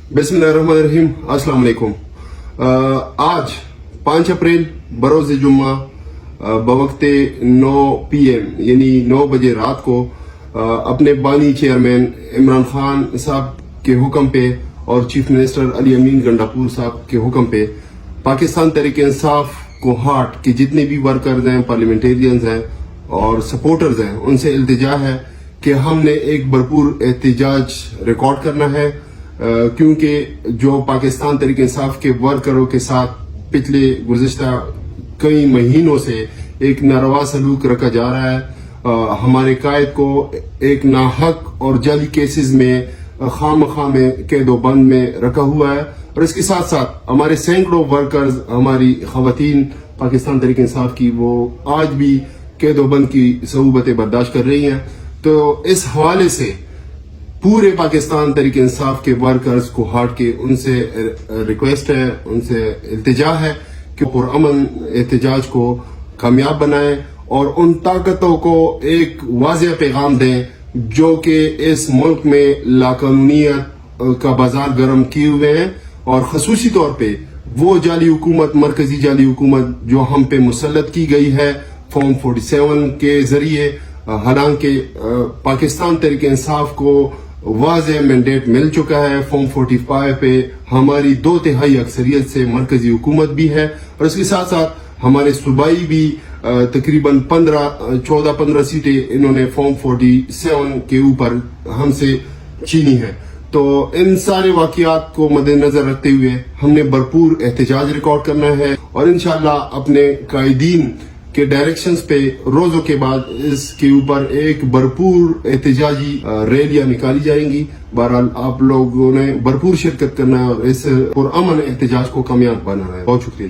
बिस्मिल्लाहिर्रहमानिर्रहीम, अस्सलाम वालेकुम। आज 5 अप्रैल बरोज़ जुम्मा बवक्ते 9 PM यानी 9 बजे रात को अपने बानी चेयरमैन इमरान खान साहब के हुक्म पे और चीफ मिनिस्टर अली अमीन गंडापुर साहब के हुक्म पे पाकिस्तान तहरीक इंसाफ को हाट के जितने भी वर्कर्स हैं, पार्लियामेंटेरियंस हैं और सपोर्टर्स हैं, उनसे इल्तिजा है कि हमने एक भरपूर एहतजाज रिकॉर्ड करना है, क्योंकि जो पाकिस्तान तहरीक इंसाफ के वर्करों के साथ पिछले गुज़िश्ता कई महीनों से एक नारवा सलूक रखा जा रहा है। हमारे कायद को एक नाहक और जाली केसेस में खामखा में कैदो बंद में रखा हुआ है, और इसके साथ साथ हमारे सैकड़ों वर्कर्स, हमारी खवातीन पाकिस्तान तहरीक इंसाफ की, वो आज भी कैदो बंद की सऊबतें बर्दाश्त कर रही हैं। तो इस हवाले से पूरे पाकिस्तान तहरीक इंसाफ के वर्कर्स को हाट के उनसे रिक्वेस्ट है, उनसे इल्तिजा है कि पुरअमन एहतजाज को कामयाब बनाएं और उन ताकतों को एक वाज़ेह पैगाम दें जो कि इस मुल्क में लाकानूनियत का बाजार गर्म किए हुए हैं, और खसूसी तौर पे वो जाली हुकूमत, मरकजी जाली हुकूमत जो हम पे मुसल्लत की गई है फॉर्म 47 के जरिए। हालांकि पाकिस्तान तहरीक इंसाफ को वाज़ेह मैंडेट मिल चुका है, फॉर्म 45 पे हमारी 2/3 अक्सरियत से मरकजी हुकूमत भी है, और इसके साथ साथ हमारे सूबाई भी तकरीबन 14-15 सीटें इन्होंने फॉर्म 47 के ऊपर हमसे छीनी है। तो इन सारे वाकयात को मद्देनजर रखते हुए हमने भरपूर एहतजाज रिकॉर्ड करना है, और इंशाअल्लाह अपने कायदीन के डायरेक्शंस पे रोजों के बाद इसके ऊपर एक भरपूर एहतजाजी रैलियां निकाली जाएंगी। बहरहाल आप लोगों ने भरपूर शिरकत करना है और इस पुरअमन एहतजाज को कामयाब बनाना है। बहुत शुक्रिया।